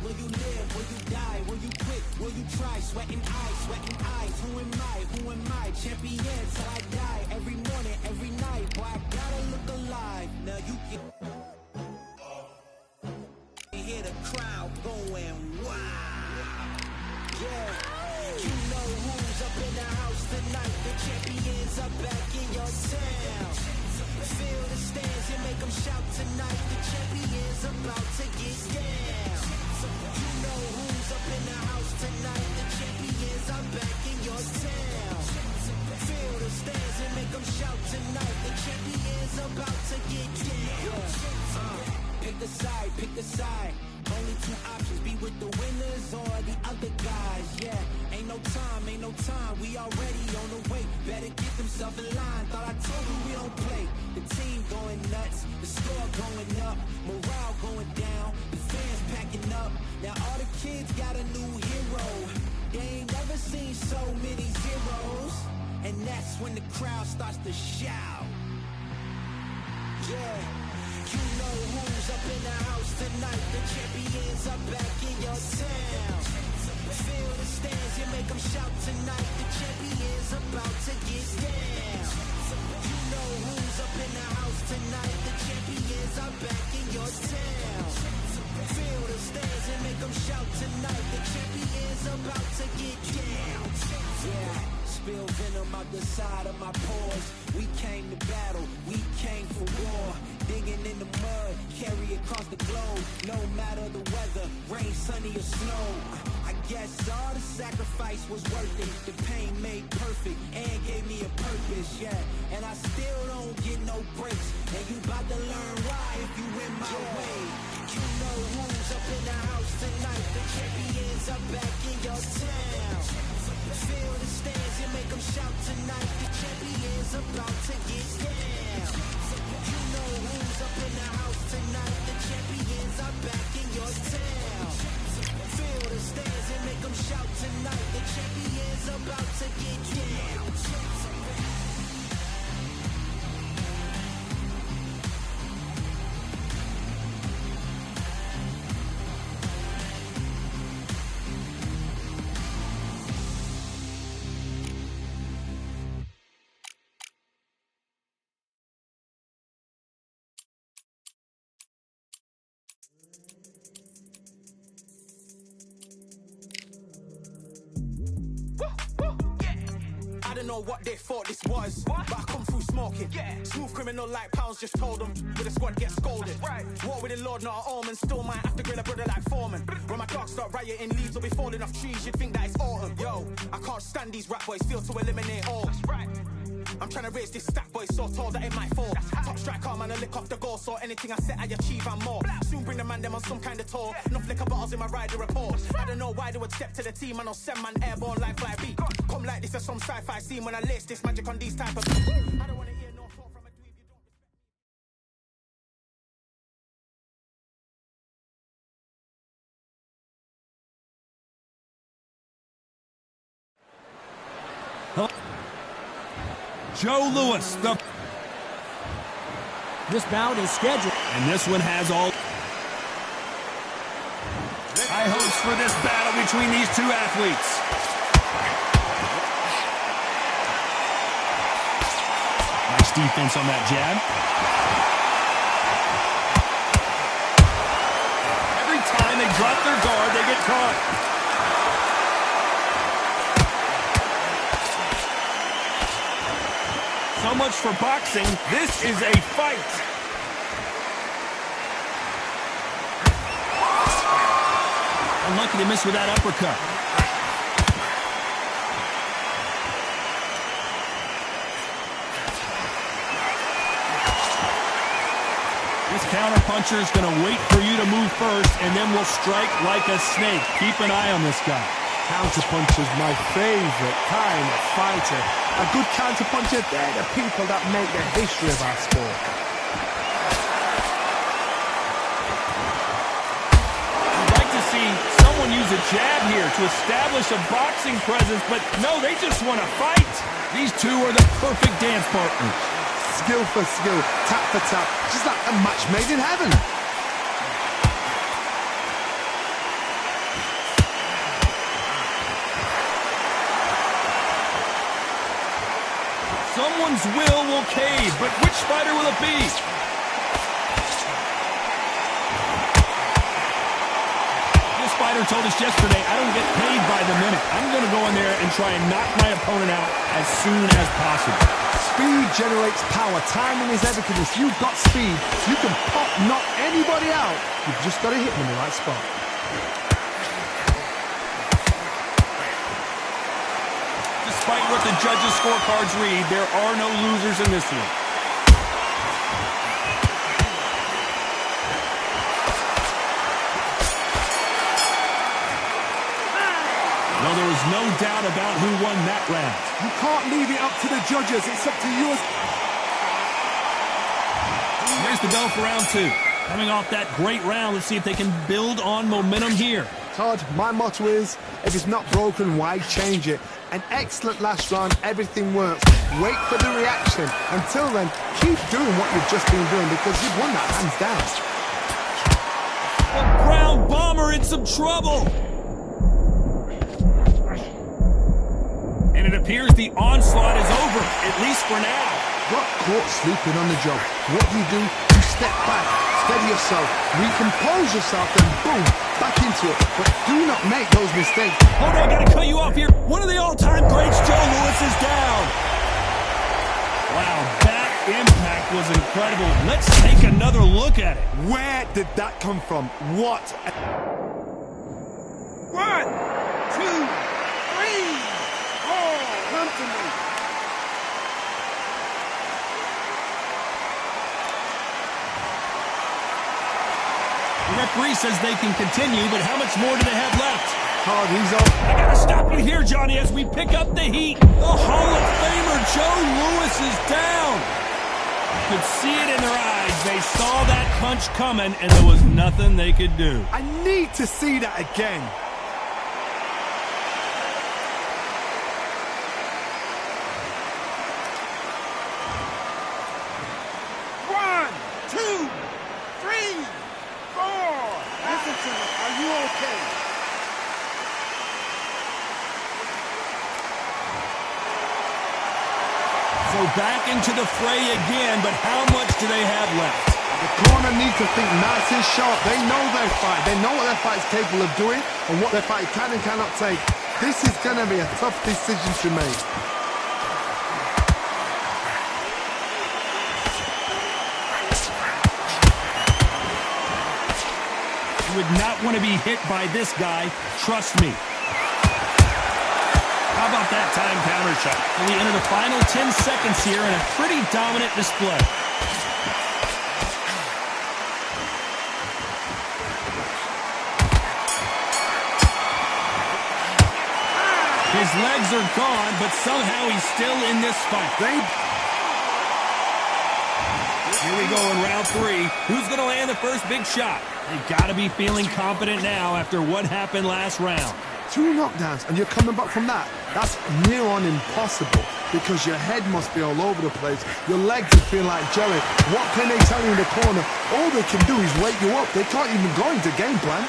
Will you live? Will you die? Will you quit? Will you try? Sweating eyes, sweating eyes. Who am I? Who am I? Champion till I die. Every morning, every night. Boy, I gotta look alive. Now you can hear the crowd going wow. Yeah, you know who's up in the house tonight. The champions are back in your town. Feel the stands and make them shout tonight. The champions about to get down. You know who's up in the house tonight. The champions are back in your town. Feel the stands and make them shout tonight. The champions about to get down. Pick a side, pick a side. Only two options, be with the winners or the other guys. Yeah, ain't no time, we already on the way. Better get themselves in line, thought I told you we don't play. The team going nuts, the score going up, morale going down, the fans packing up. Now all the kids got a new hero. They ain't never seen so many zeros. And that's when the crowd starts to shout. Yeah, you know who's up in the house tonight. The champions are back in your town. Feel the stands and make them shout tonight. The champions about to get down. You know who's up in the house tonight. The champions are back in your town. Feel the stands and make them shout tonight. The champions about to get down. Yeah, spill venom out the side of my pores. We came to battle, we came for war. Digging in the mud, carry across the globe. No matter the weather, rain, sunny or snow. I guess all the sacrifice was worth it. The pain made perfect and gave me a purpose, yeah. And I still don't get no breaks. And you about to learn why if you in my way. You know who's up in the house tonight. The champions are back in your town. Feel the stands and make them shout tonight. The champions about to get down. You know who's up in the house tonight. The champions are back in your town. Feel the stands and make them shout tonight. The champions about to get down. I don't know what they thought this was, but I come through smoking. Smooth criminal like Pounds just told them, with a squad get scolded. War with the Lord, not an omen, still might have to grill a brother like Foreman. When my dogs start rioting, leaves will be falling off trees, you'd think that it's autumn. Yo, I can't stand these rap boys, feel to eliminate all. I'm trying to raise this stack boy, so tall that it might fall. Top striker, man, I lick off the goal, so anything I set, I achieve and more. Soon bring the man them on some kind of tour. Enough liquor bottles in my rider report. I don't know why they would step to the team, and I'll send man airborne like fly beat. Come like this as some sci-fi scene when I lace this magic on these type of. I don't wanna hear no talk from a dweeb you don't. Joe Louis, This bout is scheduled. And this one has all. High hopes for this battle between these two athletes. Nice defense on that jab. Every time they drop their guard, they get caught. So much for boxing. This is a fight. Unlucky to miss with that uppercut. This counterpuncher is going to wait for you to move first, and then will strike like a snake. Keep an eye on this guy. Counterpuncher's my favorite kind of fighter. A good counterpuncher, they're the people that make the history of our sport. I'd like to see someone use a jab here to establish a boxing presence, but no, they just want to fight. These two are the perfect dance partners. Skill for skill, tap for tap, just like a match made in heaven. Someone's will cave, but which fighter will it be? This fighter told us yesterday, I don't get paid by the minute. I'm going to go in there and try and knock my opponent out as soon as possible. Speed generates power. Timing is everything. If you've got speed, you can knock anybody out. You've just got to hit them in the right spot. Despite what the judges' scorecards read, there are no losers in this one. No, there is no doubt about who won that round. You can't leave it up to the judges. It's up to you. Here's the bell for round two. Coming off that great round, let's see if they can build on momentum here. Todd, my motto is, if it's not broken, why change it? An excellent last round, everything works. Wait for the reaction. Until then, keep doing what you've just been doing because you've won that hands down. The ground bomber in some trouble. And it appears the onslaught is over, at least for now. Got caught sleeping on the job. What do? You step back, steady yourself, recompose yourself, then boom, back into it. But do not make those mistakes. Hold on, I gotta cut you off here. One of the all-time greats, Joe Louis, is down. Wow, that impact was incredible. Let's take another look at it. Where did that come from? What? 1, 2, 3, 4. Come to me. The referee says they can continue, but how much more do they have left? Todd, he's up. I gotta stop you here, Johnny, as we pick up the heat. The Hall of Famer Joe Louis is down. You could see it in their eyes. They saw that punch coming, and there was nothing they could do. I need to see that again. Are you okay? So back into the fray again, but how much do they have left? The corner needs to think nice and sharp. They know their fight. They know what their fight is capable of doing and what their fight can and cannot take. This is going to be a tough decision to make. You would not want to be hit by this guy, trust me. How about that time counter shot? And we enter the final 10 seconds here in a pretty dominant display. His legs are gone, but somehow he's still in this fight. Here we go in round three. Who's going to land the first big shot? They got to be feeling confident now after what happened last round. 2 knockdowns and you're coming back from that. That's near on impossible because your head must be all over the place. Your legs are feeling like jelly. What can they tell you in the corner? All they can do is wake you up. They can't even go into game plan.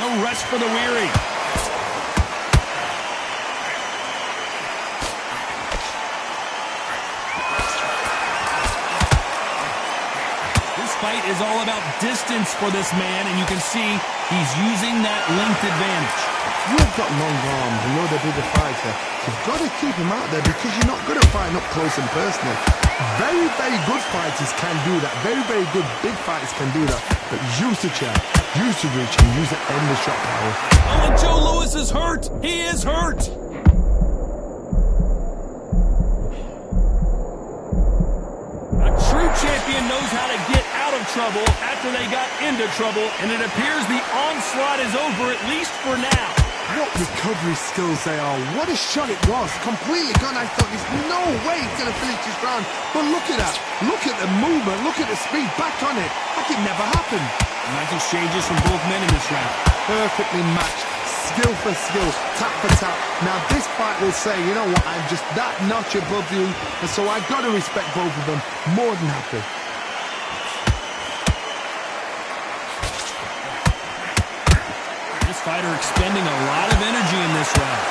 No rest for the weary. Fight is all about distance for this man, and you can see he's using that length advantage. You've got long arms and you're the bigger fighter. You've got to keep him out there because you're not good at fighting up close and personal. Very, very good fighters can do that. Very, very good big fighters can do that. But use the jab, use the reach, and use the endless shot power. Oh, and Joe Louis is hurt. He is hurt. A true champion knows how to get out of trouble after they got into trouble, and it appears the onslaught is over, at least for now. What recovery skills they are. What a shot it was. Completely gone. I thought there's no way he's going to finish this round. But look at that. Look at the movement. Look at the speed. Back on it. Like it never happened. Nice exchanges from both men in this round. Perfectly matched. Skill for skill. Tap for tap. Now this fight will say, you know what, I'm just that notch above you. And so I've got to respect both of them. More than happy. fighter expending a lot of energy in this round.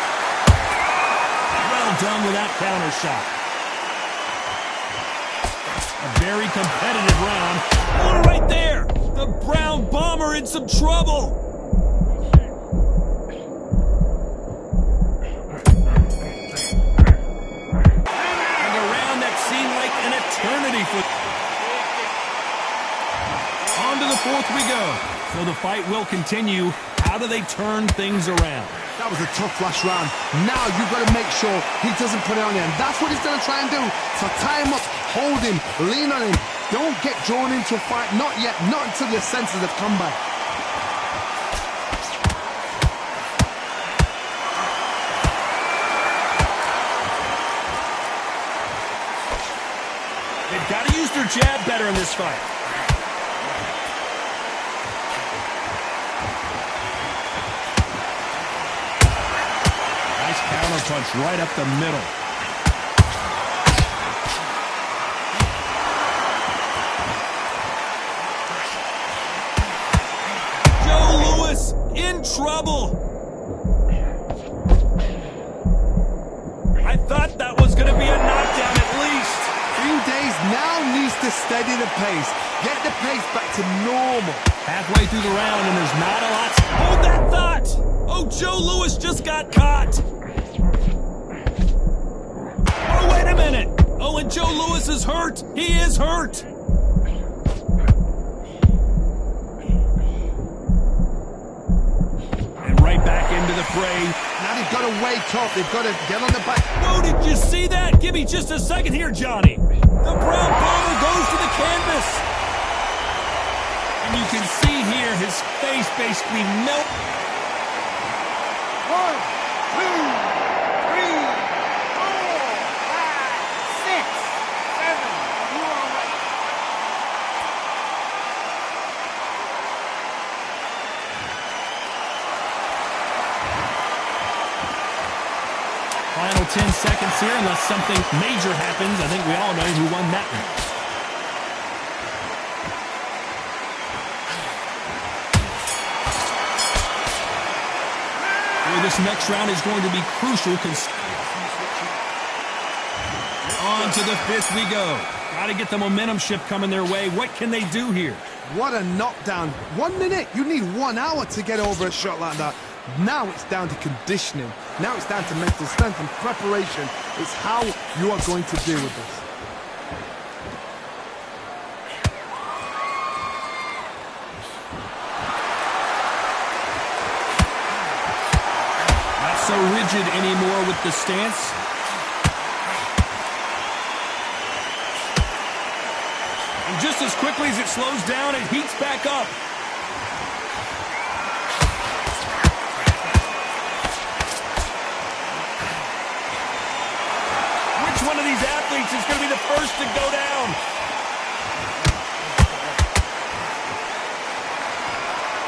Well done with that counter shot. A very competitive round. Oh, right there! The Brown Bomber in some trouble! And a round that seemed like an eternity for... On to the fourth we go. So the fight will continue. How do they turn things around? That was a tough last round. Now you've got to make sure he doesn't put it on you. And that's what he's going to try and do. So tie him up, hold him, lean on him. Don't get drawn into a fight. Not yet. Not until your senses have come back. They've got to use their jab better in this fight. Punch right up the middle. Joe Louis in trouble. I thought that was going to be a knockdown at least. Few days now needs to steady the pace. Get the pace back to normal. Halfway through the round and there's not a lot. Hold that thought. Oh, Joe Louis just got caught. Oh, and Joe Louis is hurt. He is hurt. And right back into the fray. Now they've got to wake up. They've got to get on the back. Whoa, did you see that? Give me just a second here, Johnny. The Brown Bomber goes to the canvas. And you can see here his face basically melt. 1, 2. Final 10 seconds here, unless something major happens. I think we all know who won that one. Boy, this next round is going to be crucial. On to the fifth we go. Got to get the momentum shift coming their way. What can they do here? What a knockdown. 1 minute. You need 1 hour to get over a shot like that. Now it's down to conditioning. Now it's down to mental strength and preparation. It's how you are going to deal with this. Not so rigid anymore with the stance. And just as quickly as it slows down, it heats back up. One of these athletes is going to be the first to go down.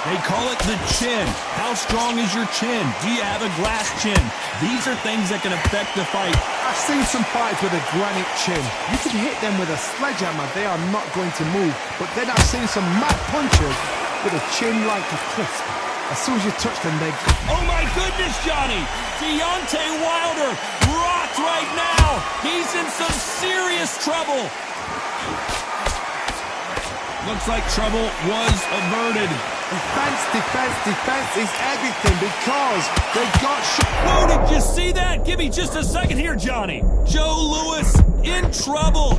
They call it the chin. How strong is your chin? Do you have a glass chin? These are things that can affect the fight. I've seen some fights with a granite chin. You can hit them with a sledgehammer. They are not going to move. But then I've seen some mad punchers with a chin like a crisp. As soon as you touch them, they... Oh, my goodness, Johnny. Deontay Wilder rocked right now. He's in some serious trouble. Looks like trouble was averted. Defense, defense, defense is everything because they got shot. Whoa, did you see that? Give me just a second here, Johnny. Joe Louis in trouble.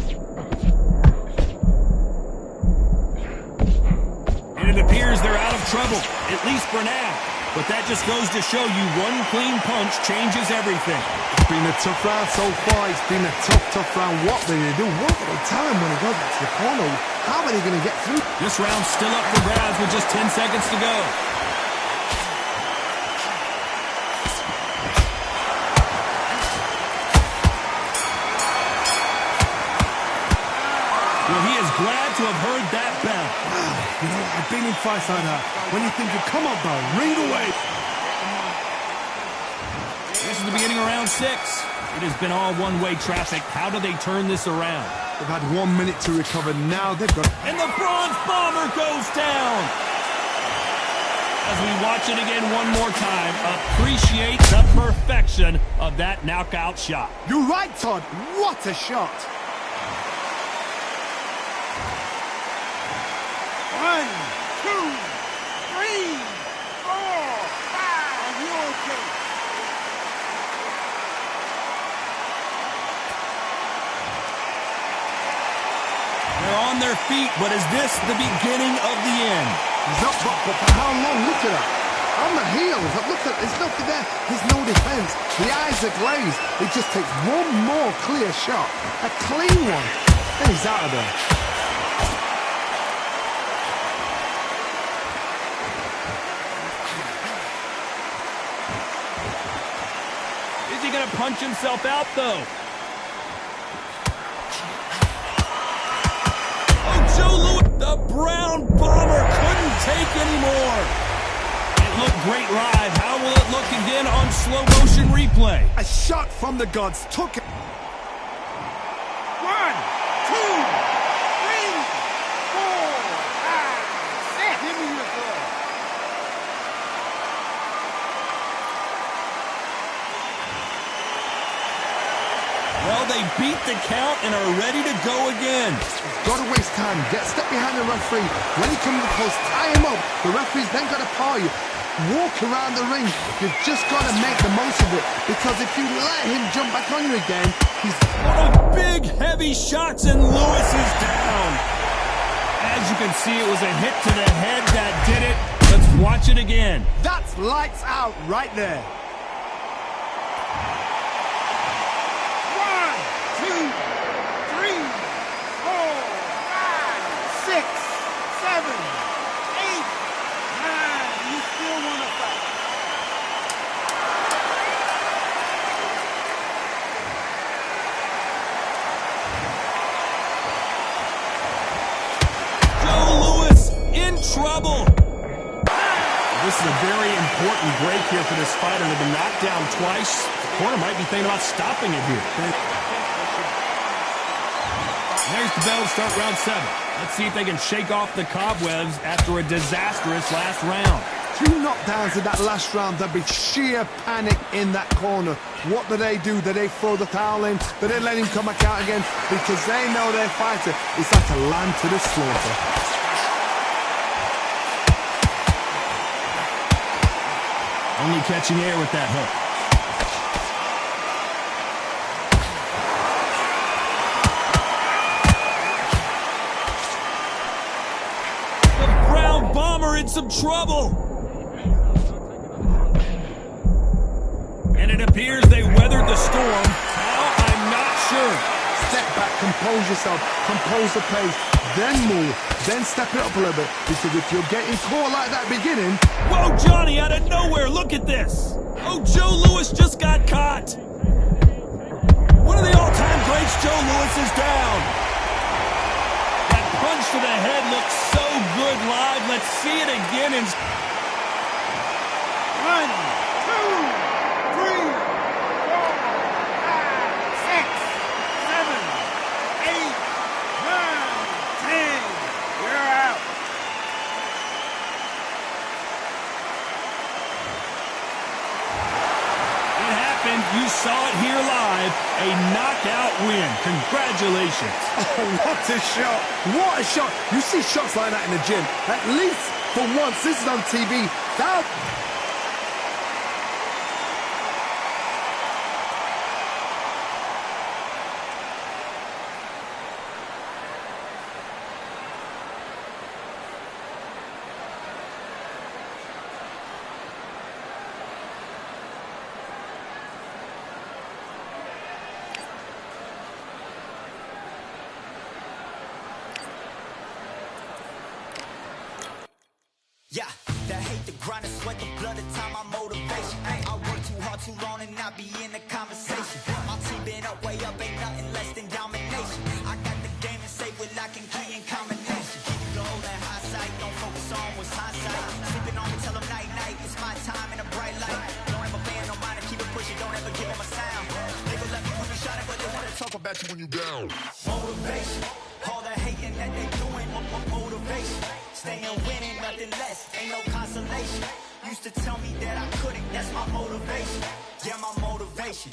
And it appears they're out of trouble, at least for now. But that just goes to show you one clean punch changes everything. It's been a tough round so far. It's been a tough round. What are they going to do? What are they tell him when he goes back to the corner? How are they going to get through? This round's still up for grabs with just 10 seconds to go. Well, he is glad to have heard that bell. You know, I've been in fights like that. When you think, come on, bell, ring away. This is the beginning of round 6. It has been all one-way traffic. How do they turn this around? They've had 1 minute to recover. Now they've got... And the Bronze Bomber goes down. As we watch it again one more time, appreciate the perfection of that knockout shot. You're right, Todd. What a shot. 1, 2, 3, 4, 5. Are you okay? They're on their feet, but is this the beginning of the end? He's up, but for how long? Look at that. On the heels. Look at, there's nothing there. There's no defense. The eyes are glazed. It just takes one more clear shot. A clean one. Then he's out of there. Is he going to punch himself out, though? Joe Louis, the Brown Bomber, couldn't take anymore. It looked great live. How will it look again on slow motion replay? A shot from the gods took it. 1, 2, 3, 4, 5, 6. Give me your ball. Well, they beat the count and are ready to go again. Got to waste time. Get step behind the referee. When he comes close, tie him up. The referee's then got to paw you. Walk around the ring. You've just got to make the most of it. Because if you let him jump back on you again, he's... What a big, heavy shots, and Lewis is down. As you can see, it was a hit to the head that did it. Let's watch it again. That's lights out right there. 1, 2, 3, 4, 5, 6, 7, 8, 9. You still want to fight? Joe Louis in trouble. This is a very important break here for this fighter. They've been knocked down twice. The corner might be thinking about stopping it here. There's the bell to start round 7. Let's see if they can shake off the cobwebs after a disastrous last round. 2 knockdowns in that last round. There'd be sheer panic in that corner. What do? Do they throw the towel in? Do they let him come back out again? Because they know their fighter is like a lamb to the slaughter. Only catching air with that hook. The Brown Bomber in some trouble. And it appears they weathered the storm. How? I'm not sure. Step back, compose yourself, compose the pace, then move, then step it up a little bit. Because if you're getting caught like that beginning... Whoa, Johnny, out of nowhere, look at this. Oh, Joe Louis just got caught. One of the all-time greats, Joe Louis, is down. That punch to the head looks so good live. Let's see it again. 1, 2, 3, 4, 5, 6, 7, 8, 9, 10. You're out. It happened. You saw it here live. A knockout win. Congratulations. Oh, what a shot. What a shot! You see shots like that in the gym. At least for once, this is on TV. That... Yeah, the hate, the grind, the sweat, the blood, the time, my motivation. I work too hard, too long, and not be in the conversation. My team been up, way up, ain't nothing less than domination. I got the game and say with lock and key and combination. Keep it low and high sight, don't focus on what's hindsight. Sleeping on me, tell them night, night, it's my time in a bright light. Don't ever band, no mind, and keep it pushing, don't ever give them a sound. They gon' let me when you shining, but they wanna talk about you when you down. Motivation, all the hating that they doing, motivation. staying winning, nothing less, ain't no consolation. Used to tell me that I couldn't, that's my motivation. Yeah, my motivation.